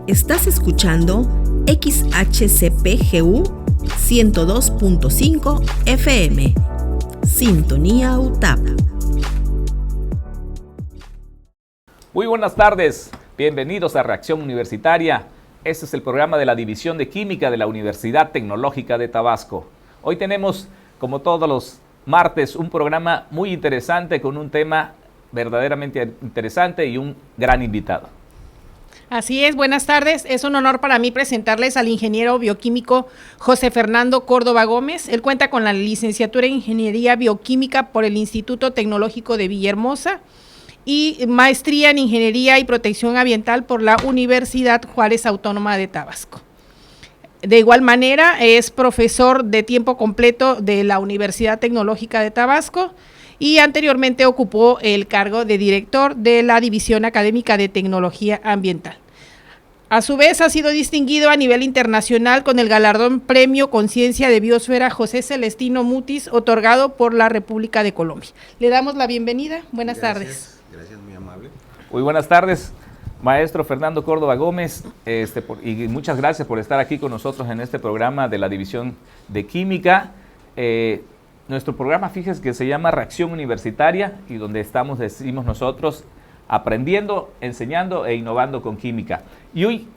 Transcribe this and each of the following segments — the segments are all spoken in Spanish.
Estás escuchando XHCPGU 102.5 FM. Sintonía UTAP. Muy buenas tardes, bienvenidos a Reacción Universitaria. Este es el programa de la División de Química de la Universidad Tecnológica de Tabasco. Hoy tenemos, como todos los martes, un programa muy interesante con un tema verdaderamente interesante y un gran invitado. Así es, buenas tardes. Es un honor para mí presentarles al ingeniero bioquímico José Fernando Córdoba Gómez. Él cuenta con la licenciatura en Ingeniería Bioquímica por el Instituto Tecnológico de Villahermosa y maestría en Ingeniería y Protección Ambiental por la Universidad Juárez Autónoma de Tabasco. De igual manera, es profesor de tiempo completo de la Universidad Tecnológica de Tabasco y anteriormente ocupó el cargo de director de la División Académica de Tecnología Ambiental. A su vez, ha sido distinguido a nivel internacional con el galardón Premio Conciencia de Biosfera José Celestino Mutis, otorgado por la República de Colombia. Le damos la bienvenida. Buenas tardes. Gracias, muy amable. Muy buenas tardes, maestro Fernando Córdoba Gómez, y muchas gracias por estar aquí con nosotros en este programa de la División de Química. Nuestro programa, fíjese que se llama Reacción Universitaria y donde estamos, decimos nosotros, aprendiendo, enseñando e innovando con química. Y hoy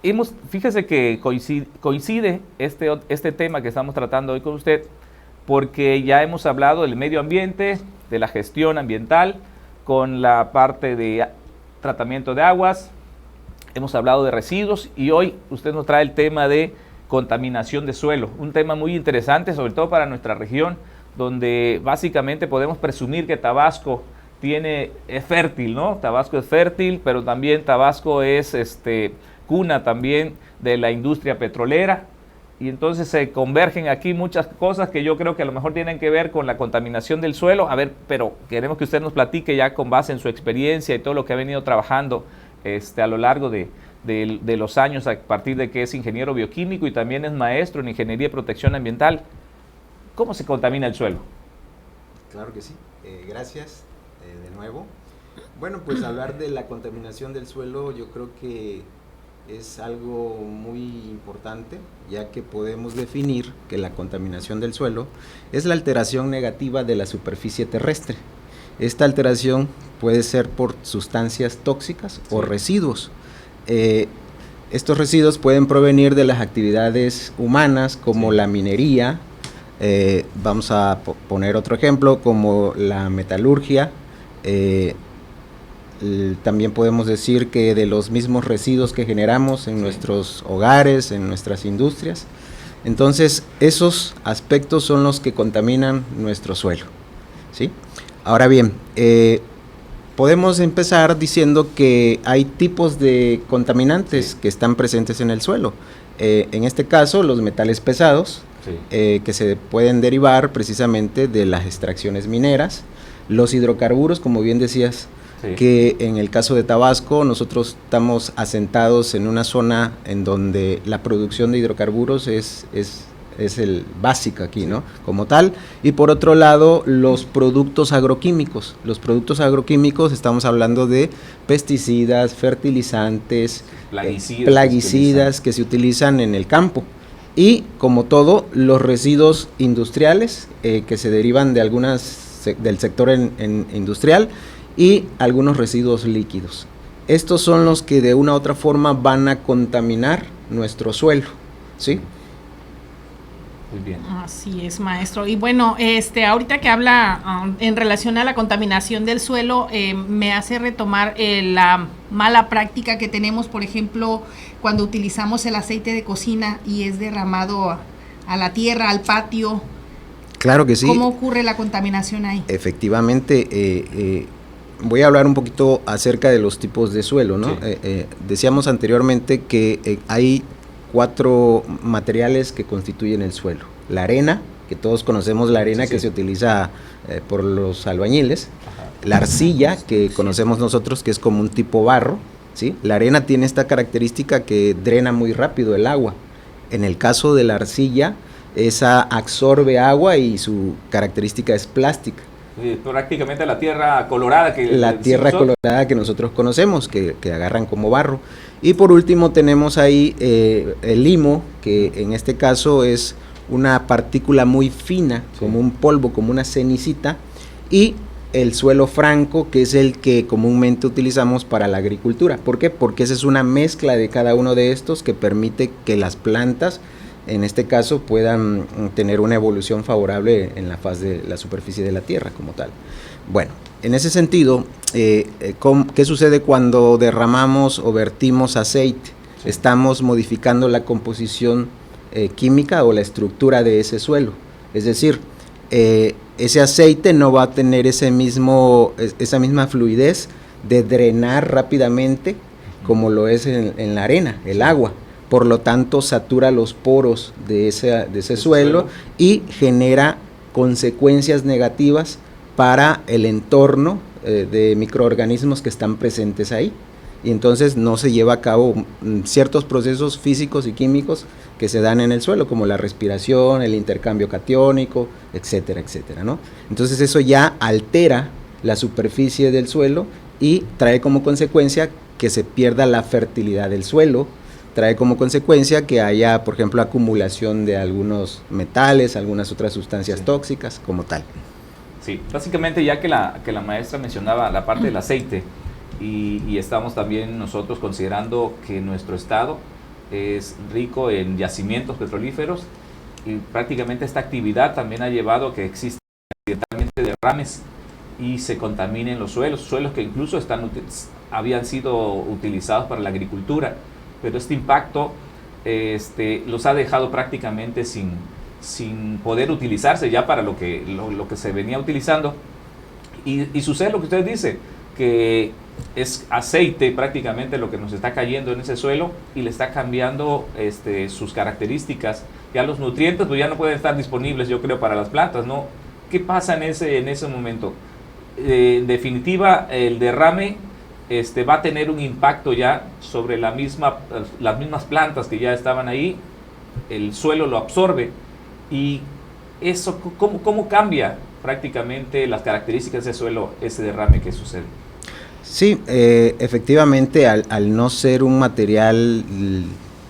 fíjese que coincide este tema que estamos tratando hoy con usted, porque ya hemos hablado del medio ambiente, de la gestión ambiental, con la parte de tratamiento de aguas, hemos hablado de residuos y hoy usted nos trae el tema de contaminación de suelo, un tema muy interesante, sobre todo para nuestra región, donde básicamente podemos presumir que Tabasco es fértil, ¿no? Tabasco es fértil, pero también Tabasco es cuna también de la industria petrolera, y entonces se convergen aquí muchas cosas que yo creo que a lo mejor tienen que ver con la contaminación del suelo. A ver, pero queremos que usted nos platique ya con base en su experiencia y todo lo que ha venido trabajando a lo largo de los años, a partir de que es ingeniero bioquímico y también es maestro en Ingeniería y Protección Ambiental. ¿Cómo se contamina el suelo? Claro que sí, gracias de nuevo. Bueno, pues hablar de la contaminación del suelo yo creo que es algo muy importante, ya que podemos definir que la contaminación del suelo es la alteración negativa de la superficie terrestre. Esta alteración puede ser por sustancias tóxicas o residuos. Estos residuos pueden provenir de las actividades humanas como la minería, vamos a poner otro ejemplo como la metalurgia, también podemos decir que de los mismos residuos que generamos en nuestros hogares, en nuestras industrias. Entonces, esos aspectos son los que contaminan nuestro suelo, ¿sí? Ahora bien, podemos empezar diciendo que hay tipos de contaminantes que están presentes en el suelo. En este caso, los metales pesados, que se pueden derivar precisamente de las extracciones mineras, los hidrocarburos, como bien decías, que en el caso de Tabasco nosotros estamos asentados en una zona en donde la producción de hidrocarburos es el básico aquí, ¿no? Como tal. Y por otro lado, los productos agroquímicos. Los productos agroquímicos, estamos hablando de pesticidas, fertilizantes, plaguicidas que se utilizan en el campo. Y como todo, los residuos industriales que se derivan de del sector industrial, y algunos residuos líquidos. Estos son los que de una u otra forma van a contaminar nuestro suelo, ¿sí? Muy bien. Así es, maestro. Y bueno, ahorita que habla en relación a la contaminación del suelo, me hace retomar la mala práctica que tenemos, por ejemplo, cuando utilizamos el aceite de cocina y es derramado a la tierra, al patio. Claro que sí. ¿Cómo ocurre la contaminación ahí? Efectivamente, voy a hablar un poquito acerca de los tipos de suelo, ¿no? Sí. Decíamos anteriormente que hay 4 materiales que constituyen el suelo. La arena, que todos conocemos la arena que se utiliza por los albañiles. Ajá. La arcilla, que conocemos nosotros, que es como un tipo barro, ¿sí? La arena tiene esta característica que drena muy rápido el agua. En el caso de la arcilla, esa absorbe agua y su característica es plástica. prácticamente la tierra colorada la tierra colorada que nosotros conocemos, que agarran como barro. Y por último tenemos ahí el limo, que en este caso es una partícula muy fina, como un polvo, como una cenicita, y el suelo franco, que es el que comúnmente utilizamos para la agricultura. ¿Por qué? Porque esa es una mezcla de cada uno de estos que permite que las plantas, en este caso, puedan tener una evolución favorable en la faz de la superficie de la tierra como tal. Bueno, en ese sentido, ¿qué sucede cuando derramamos o vertimos aceite? Sí. Estamos modificando la composición química o la estructura de ese suelo. Es decir, ese aceite no va a tener esa misma fluidez de drenar rápidamente como lo es en la arena, el agua. Por lo tanto, satura los poros de ese suelo y genera consecuencias negativas para el entorno de microorganismos que están presentes ahí. Y entonces no se lleva a cabo ciertos procesos físicos y químicos que se dan en el suelo, como la respiración, el intercambio catiónico, etcétera, etcétera, ¿no? Entonces eso ya altera la superficie del suelo y trae como consecuencia que se pierda la fertilidad del suelo, trae como consecuencia que haya, por ejemplo, acumulación de algunos metales, algunas otras sustancias tóxicas, como tal. Sí, básicamente ya que la maestra mencionaba la parte del aceite, y estamos también nosotros considerando que nuestro estado es rico en yacimientos petrolíferos, y prácticamente esta actividad también ha llevado a que existan accidentalmente derrames y se contaminen los suelos que incluso habían sido utilizados para la agricultura, pero este impacto los ha dejado prácticamente sin poder utilizarse ya para lo que se venía utilizando, y sucede lo que usted dice, que es aceite prácticamente lo que nos está cayendo en ese suelo y le está cambiando sus características. Ya los nutrientes pues ya no pueden estar disponibles, yo creo, para las plantas, ¿no? ¿Qué pasa en ese momento? En definitiva, el derrame va a tener un impacto ya sobre las mismas plantas que ya estaban ahí, el suelo lo absorbe, y eso, ¿cómo cambia prácticamente las características de ese suelo, ese derrame que sucede? Sí, efectivamente, al no ser un material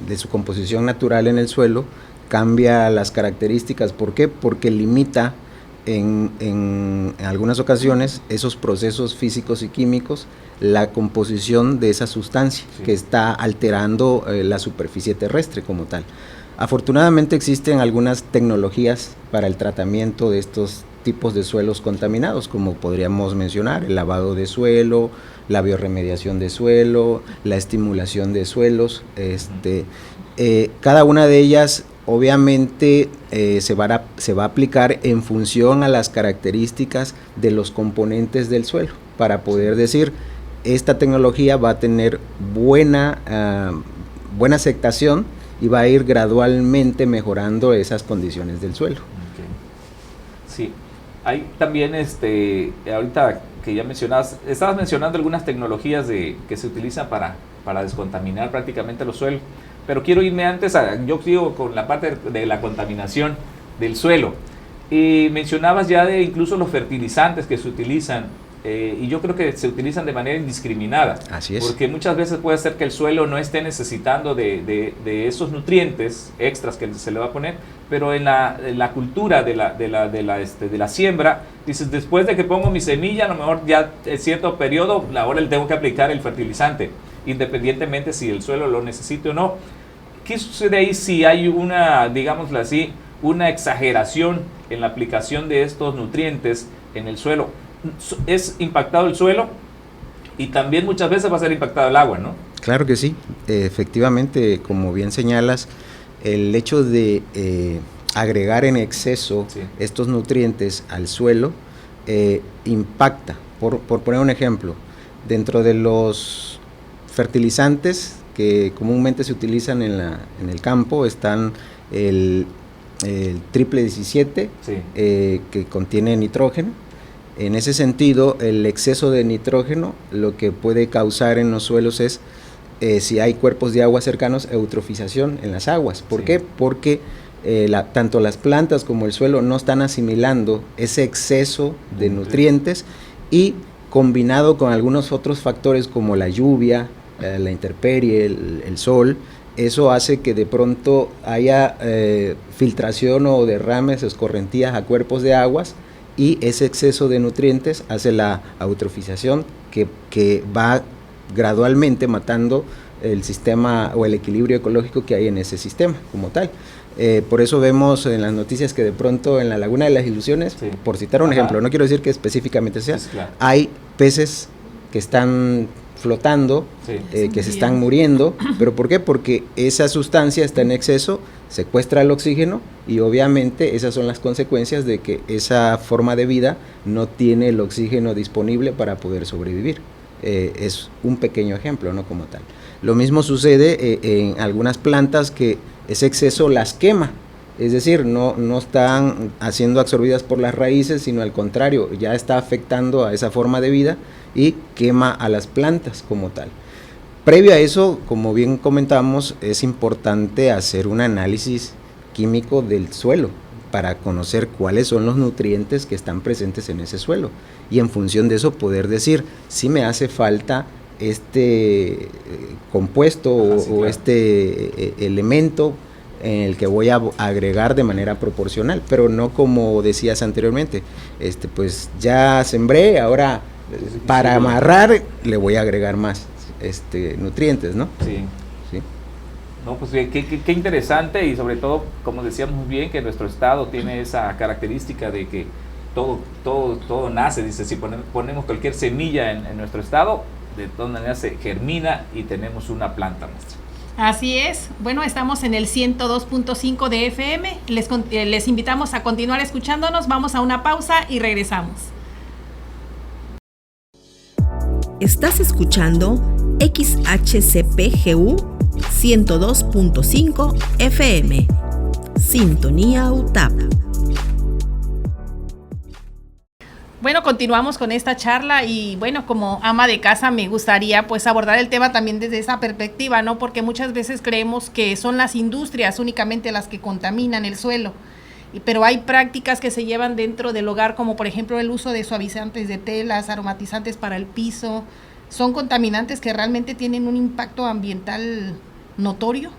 de su composición natural en el suelo, cambia las características. ¿Por qué? Porque limita en algunas ocasiones esos procesos físicos y químicos, la composición de esa sustancia que está alterando la superficie terrestre como tal. Afortunadamente existen algunas tecnologías para el tratamiento de estos tipos de suelos contaminados, como podríamos mencionar el lavado de suelo, la biorremediación de suelo, la estimulación de suelos. Cada una de ellas obviamente se va a aplicar en función a las características de los componentes del suelo, para poder decir, esta tecnología va a tener buena aceptación y va a ir gradualmente mejorando esas condiciones del suelo. Okay. Sí, hay también, ahorita que ya estabas mencionando algunas tecnologías que se utilizan para descontaminar prácticamente los suelos, pero quiero irme antes, yo sigo con la parte de la contaminación del suelo, y mencionabas ya de incluso los fertilizantes que se utilizan, y yo creo que se utilizan de manera indiscriminada. Así es. Porque muchas veces puede ser que el suelo no esté necesitando de esos nutrientes extras que se le va a poner, pero en la cultura de la siembra, dices, después de que pongo mi semilla, a lo mejor ya en cierto periodo, ahora le tengo que aplicar el fertilizante, independientemente si el suelo lo necesite o no. ¿Qué sucede ahí si hay digámoslo así, una exageración en la aplicación de estos nutrientes en el suelo? Es impactado el suelo y también muchas veces va a ser impactado el agua, ¿no? Claro que sí, efectivamente, como bien señalas, el hecho de agregar en exceso estos nutrientes al suelo impacta. Por poner un ejemplo, dentro de los fertilizantes que comúnmente se utilizan en el campo están el triple 17, que contiene nitrógeno. En ese sentido, el exceso de nitrógeno lo que puede causar en los suelos es, si hay cuerpos de agua cercanos, eutrofización en las aguas. ¿Por qué? Porque tanto las plantas como el suelo no están asimilando ese exceso de nutrientes, y combinado con algunos otros factores como la lluvia, la intemperie, el sol, eso hace que de pronto haya filtración o derrames o escorrentías a cuerpos de aguas, y ese exceso de nutrientes hace la eutrofización que va gradualmente matando el sistema o el equilibrio ecológico que hay en ese sistema como tal. Por eso vemos en las noticias que de pronto en la Laguna de las Ilusiones, sí, por citar un ejemplo, no quiero decir que específicamente sea, sí, claro, hay peces que están flotando, sí, que se están muriendo. ¿Pero por qué? Porque esa sustancia está en exceso, secuestra el oxígeno, y obviamente esas son las consecuencias de que esa forma de vida no tiene el oxígeno disponible para poder sobrevivir. Es un pequeño ejemplo, ¿no? Como tal. Lo mismo sucede en algunas plantas que ese exceso las quema, es decir, no están siendo absorbidas por las raíces, sino al contrario, ya está afectando a esa forma de vida y quema a las plantas como tal. Previo a eso, como bien comentamos, es importante hacer un análisis químico del suelo para conocer cuáles son los nutrientes que están presentes en ese suelo, y en función de eso poder decir si me hace falta este compuesto sí, claro, o este elemento en el que voy a agregar de manera proporcional, pero no como decías anteriormente, pues ya sembré, ahora para amarrar le voy a agregar más nutrientes, ¿no? Sí. Sí. No, pues qué interesante, y sobre todo, como decíamos muy bien, que nuestro estado tiene esa característica de que todo nace, dice, si ponemos cualquier semilla en nuestro estado, de todas maneras se germina y tenemos una planta, maestra. Así es. Bueno, estamos en el 102.5 de FM. Les invitamos a continuar escuchándonos. Vamos a una pausa y regresamos. Estás escuchando XHCPGU 102.5 FM. Sintonía UTAP. Bueno, continuamos con esta charla, y bueno, como ama de casa me gustaría pues abordar el tema también desde esa perspectiva, ¿no? Porque muchas veces creemos que son las industrias únicamente las que contaminan el suelo, pero hay prácticas que se llevan dentro del hogar, como por ejemplo el uso de suavizantes de telas, aromatizantes para el piso. ¿Son contaminantes que realmente tienen un impacto ambiental notorio?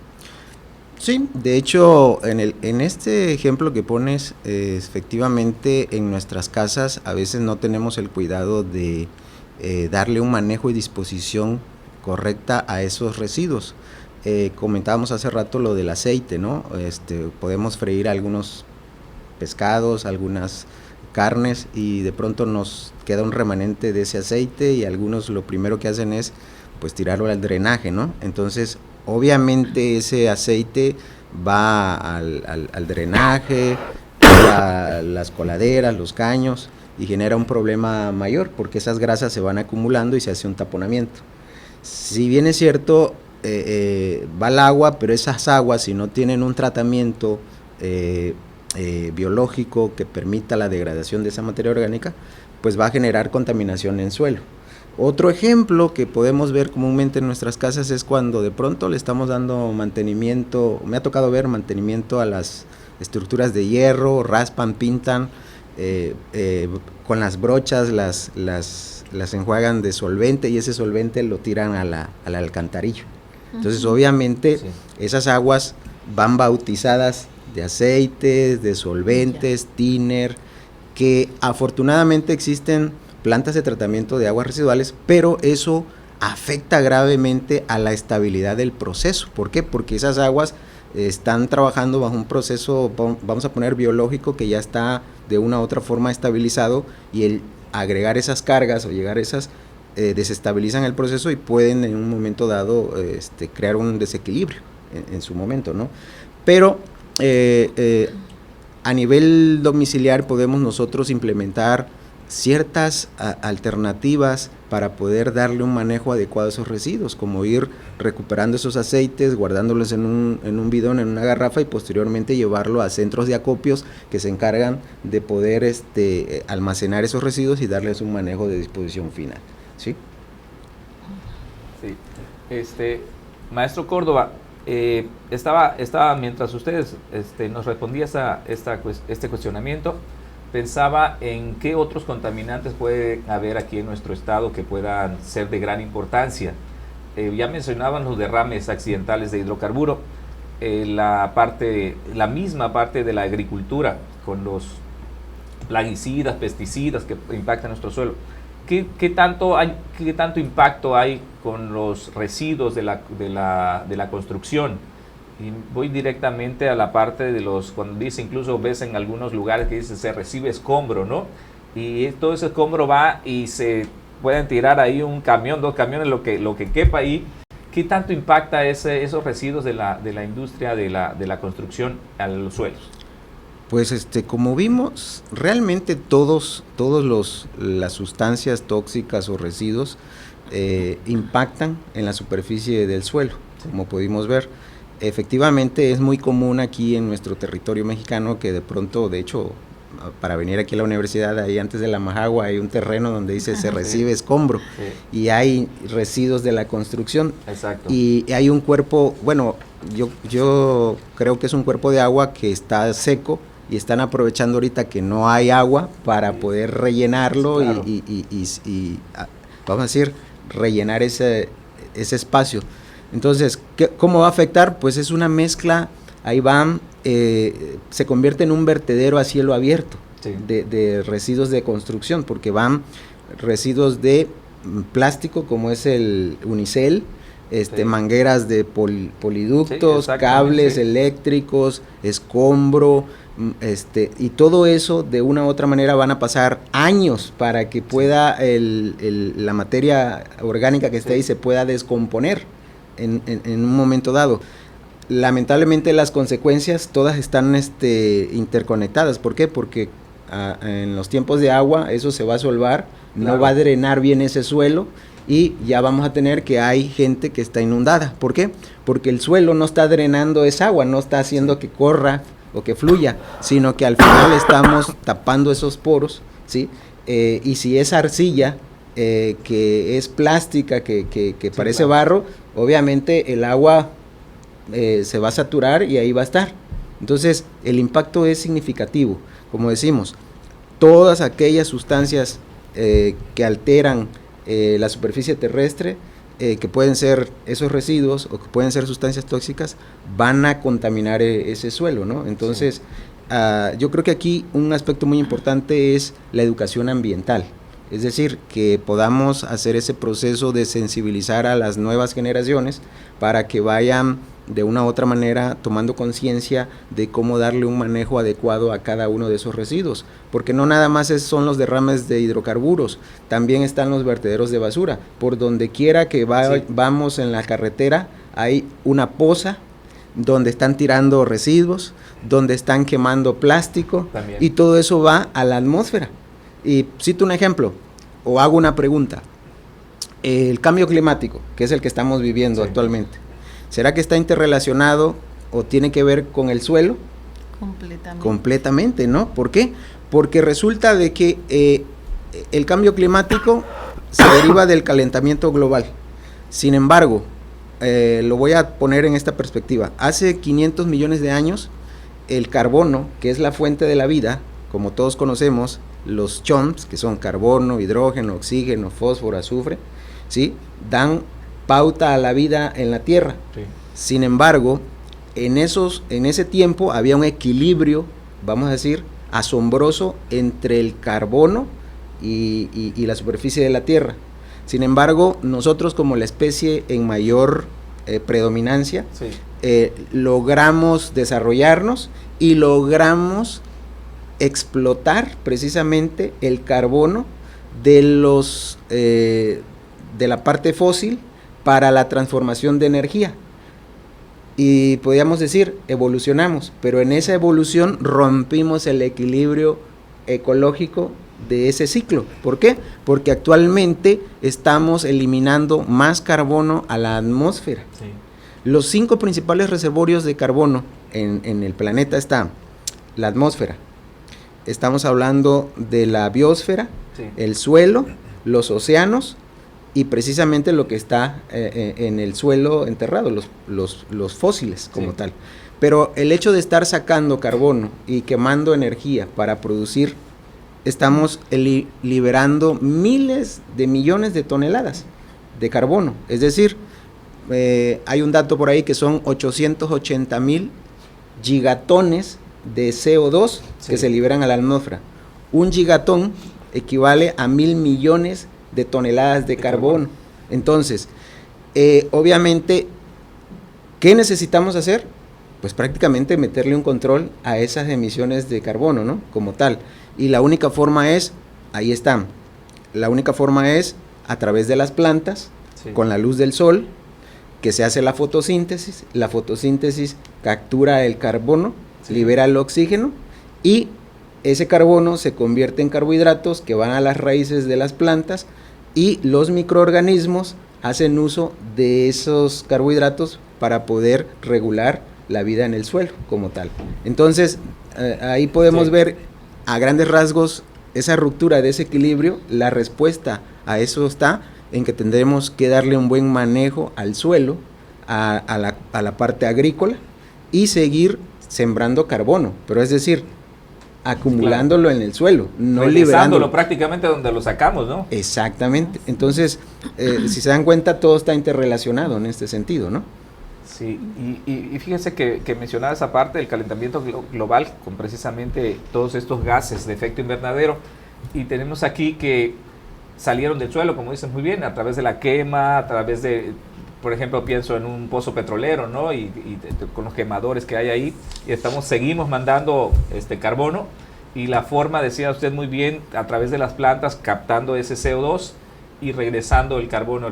Sí, de hecho, en este ejemplo que pones, efectivamente en nuestras casas a veces no tenemos el cuidado de darle un manejo y disposición correcta a esos residuos. Comentábamos hace rato lo del aceite, ¿no? Podemos freír algunos pescados, algunas carnes, y de pronto nos queda un remanente de ese aceite, y algunos lo primero que hacen es pues tirarlo al drenaje, ¿no? Entonces, obviamente ese aceite va al drenaje, a las coladeras, los caños, y genera un problema mayor porque esas grasas se van acumulando y se hace un taponamiento. Si bien es cierto, va al agua, pero esas aguas, si no tienen un tratamiento biológico que permita la degradación de esa materia orgánica, pues va a generar contaminación en suelo. Otro ejemplo que podemos ver comúnmente en nuestras casas es cuando de pronto le estamos dando mantenimiento, me ha tocado ver mantenimiento a las estructuras de hierro, raspan, pintan, con las brochas las enjuagan de solvente, y ese solvente lo tiran al alcantarillo. Entonces obviamente sí, esas aguas van bautizadas de aceites, de solventes, thinner, que afortunadamente existen plantas de tratamiento de aguas residuales, pero eso afecta gravemente a la estabilidad del proceso. ¿Por qué? Porque esas aguas están trabajando bajo un proceso, vamos a poner biológico, que ya está de una u otra forma estabilizado, y el agregar esas cargas o llegar a esas desestabilizan el proceso y pueden en un momento dado crear un desequilibrio en su momento, ¿no? Pero a nivel domiciliar podemos nosotros implementar ciertas alternativas para poder darle un manejo adecuado a esos residuos, como ir recuperando esos aceites, guardándolos en un bidón, en una garrafa, y posteriormente llevarlo a centros de acopios que se encargan de poder almacenar esos residuos y darles un manejo de disposición final. ¿Sí? Sí. Maestro Córdoba, Estaba mientras ustedes nos respondía este cuestionamiento, pensaba en qué otros contaminantes puede haber aquí en nuestro estado que puedan ser de gran importancia. Ya mencionaban los derrames accidentales de hidrocarburo, la misma parte de la agricultura con los plaguicidas, pesticidas que impactan nuestro suelo. ¿Qué tanto impacto hay con los residuos de la construcción? Y voy directamente a la parte de cuando dice, incluso ves en algunos lugares que dice se recibe escombro, ¿no? Y todo ese escombro va y se pueden tirar ahí un camión, 2 camiones, lo que quepa ahí. ¿Qué tanto impacta esos residuos de la industria de la construcción a los suelos? Pues como vimos, realmente todas las sustancias tóxicas o residuos impactan en la superficie del suelo, como pudimos ver. Efectivamente es muy común aquí en nuestro territorio mexicano que de pronto, de hecho, para venir aquí a la universidad, ahí antes de la Majagua hay un terreno donde dice se recibe escombro, y hay residuos de la construcción. Exacto. Y hay un cuerpo, bueno, yo creo que es un cuerpo de agua que está seco, y están aprovechando ahorita que no hay agua para poder rellenarlo, claro. y vamos a decir, rellenar ese espacio. Entonces, ¿cómo va a afectar? Pues es una mezcla, ahí van, se convierte en un vertedero a cielo abierto, sí, de residuos de construcción, porque van residuos de plástico, como es el unicel, sí, mangueras de poliductos, sí, cables, sí, eléctricos, escombro, y todo eso de una u otra manera van a pasar años para que pueda la materia orgánica que esté ahí se pueda descomponer en un momento dado. Lamentablemente las consecuencias todas están interconectadas. ¿Por qué? Porque en los tiempos de agua eso se va a solvar, claro, no va a drenar bien ese suelo, y ya vamos a tener que hay gente que está inundada. ¿Por qué? Porque el suelo no está drenando esa agua, no está haciendo que corra o que fluya, sino que al final estamos tapando esos poros, ¿sí? Y si es arcilla, que es plástica, que sí, parece, claro, barro, obviamente el agua se va a saturar y ahí va a estar. Entonces el impacto es significativo. Como decimos, todas aquellas sustancias que alteran la superficie terrestre, que pueden ser esos residuos o que pueden ser sustancias tóxicas, van a contaminar ese suelo, ¿no? Entonces, sí, yo creo que aquí un aspecto muy importante es la educación ambiental, es decir, que podamos hacer ese proceso de sensibilizar a las nuevas generaciones para que vayan de una u otra manera tomando conciencia de cómo darle un manejo adecuado a cada uno de esos residuos, porque no nada más son los derrames de hidrocarburos, también están los vertederos de basura. Por donde quiera que sí, vamos en la carretera hay una poza donde están tirando residuos, donde están quemando plástico, también, y todo eso va a la atmósfera. Y cito un ejemplo o hago una pregunta: el cambio climático, que es el que estamos viviendo, sí, actualmente, ¿será que está interrelacionado o tiene que ver con el suelo? Completamente, ¿no? ¿Por qué? Porque resulta de que el cambio climático se deriva del calentamiento global. Sin embargo, lo voy a poner en esta perspectiva. Hace 500 millones de años, el carbono, que es la fuente de la vida, como todos conocemos, los CHOMPS, que son carbono, hidrógeno, oxígeno, fósforo, azufre, ¿sí?, dan pauta a la vida en la Tierra. Sí. Sin embargo, en ese tiempo había un equilibrio, vamos a decir, asombroso entre el carbono y la superficie de la Tierra. Sin embargo, nosotros como la especie en mayor predominancia, sí, logramos desarrollarnos y logramos explotar precisamente el carbono de la parte fósil para la transformación de energía. Y podríamos decir, evolucionamos, pero en esa evolución rompimos el equilibrio ecológico de ese ciclo. ¿Por qué? Porque actualmente estamos eliminando más carbono a la atmósfera. Sí. Los 5 principales reservorios de carbono en el planeta están la atmósfera. Estamos hablando de la biosfera, sí, el suelo, los océanos y precisamente lo que está en el suelo enterrado, los fósiles como tal. Pero el hecho de estar sacando carbono y quemando energía para producir, estamos liberando miles de millones de toneladas de carbono. Es decir, hay un dato por ahí que son 880,000 gigatones de CO2 que se liberan a la atmósfera. Un gigatón equivale a 1,000 millones de toneladas de carbono. Entonces, obviamente, ¿qué necesitamos hacer? Pues prácticamente meterle un control a esas emisiones de carbono, ¿no? Como tal. Y la única forma es, ahí están, la única forma es a través de las plantas, con la luz del sol, que se hace la fotosíntesis captura el carbono, libera el oxígeno, y ese carbono se convierte en carbohidratos que van a las raíces de las plantas, y los microorganismos hacen uso de esos carbohidratos para poder regular la vida en el suelo como tal. Entonces, ahí podemos ver a grandes rasgos esa ruptura de ese equilibrio. La respuesta a eso está en que tendremos que darle un buen manejo al suelo, a la parte agrícola, y seguir sembrando carbono, pero es decir, acumulándolo en el suelo, no liberándolo prácticamente donde lo sacamos, ¿no? Exactamente. Entonces, si se dan cuenta, todo está interrelacionado en este sentido, ¿no? Sí, y fíjense que mencionaba esa parte del calentamiento global con precisamente todos estos gases de efecto invernadero, y tenemos aquí que salieron del suelo, como dicen muy bien, a través de la quema, a través de, por ejemplo, pienso en un pozo petrolero, ¿no? Y con los quemadores que hay ahí, y seguimos mandando carbono, y la forma, decía usted muy bien, a través de las plantas, captando ese CO2 y regresando el carbono.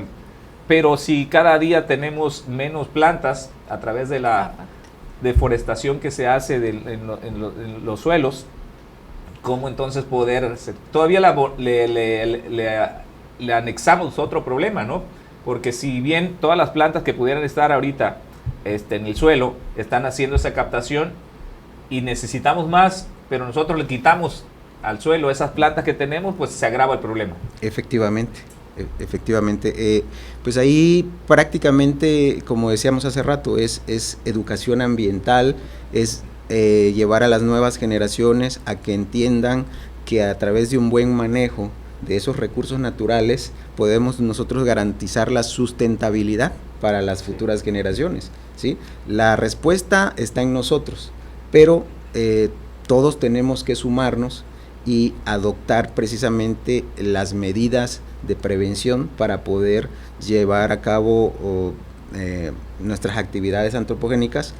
Pero si cada día tenemos menos plantas a través de la deforestación que se hace en los suelos, ¿cómo entonces poder? Todavía le anexamos otro problema, ¿no? Porque si bien todas las plantas que pudieran estar ahorita en el suelo están haciendo esa captación y necesitamos más, pero nosotros le quitamos al suelo esas plantas que tenemos, pues se agrava el problema. Efectivamente. Pues ahí prácticamente, como decíamos hace rato, es educación ambiental, es llevar a las nuevas generaciones a que entiendan que a través de un buen manejo de esos recursos naturales podemos nosotros garantizar la sustentabilidad para las futuras generaciones, ¿sí? La respuesta está en nosotros, pero todos tenemos que sumarnos y adoptar precisamente las medidas de prevención para poder llevar a cabo nuestras actividades antropogénicas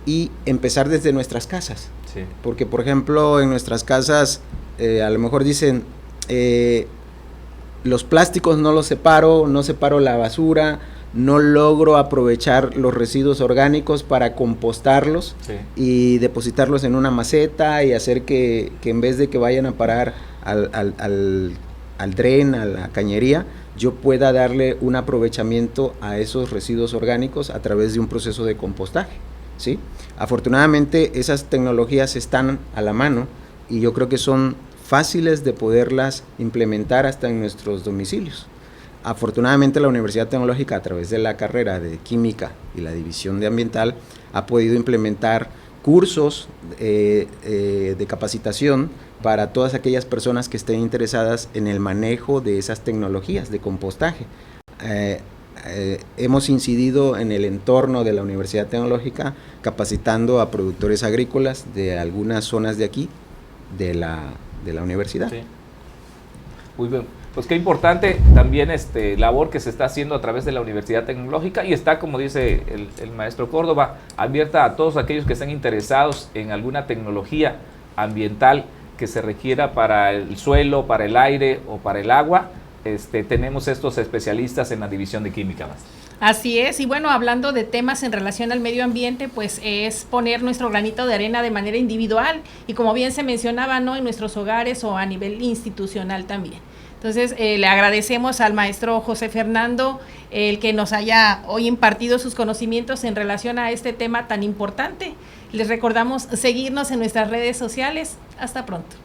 y empezar desde nuestras casas. Sí. Porque, por ejemplo, en nuestras casas a lo mejor dicen, los plásticos no separo la basura, no logro aprovechar los residuos orgánicos para compostarlos y depositarlos en una maceta y hacer que en vez de que vayan a parar al dren, a la cañería, yo pueda darle un aprovechamiento a esos residuos orgánicos a través de un proceso de compostaje, ¿sí? Afortunadamente esas tecnologías están a la mano y yo creo que son fáciles de poderlas implementar hasta en nuestros domicilios. Afortunadamente la Universidad Tecnológica, a través de la carrera de Química y la División de Ambiental, ha podido implementar cursos de capacitación para todas aquellas personas que estén interesadas en el manejo de esas tecnologías de compostaje. Hemos incidido en el entorno de la Universidad Tecnológica capacitando a productores agrícolas de algunas zonas de aquí, de la universidad. Sí. Muy bien. Pues qué importante también labor que se está haciendo a través de la Universidad Tecnológica, y está, como dice el maestro Córdoba, abierta a todos aquellos que estén interesados en alguna tecnología ambiental que se requiera para el suelo, para el aire o para el agua. Tenemos estos especialistas en la División de Química. Así es, y bueno, hablando de temas en relación al medio ambiente, pues es poner nuestro granito de arena de manera individual y, como bien se mencionaba, ¿no?, en nuestros hogares o a nivel institucional también. Entonces, le agradecemos al maestro José Fernando el que nos haya hoy impartido sus conocimientos en relación a este tema tan importante. Les recordamos seguirnos en nuestras redes sociales. Hasta pronto.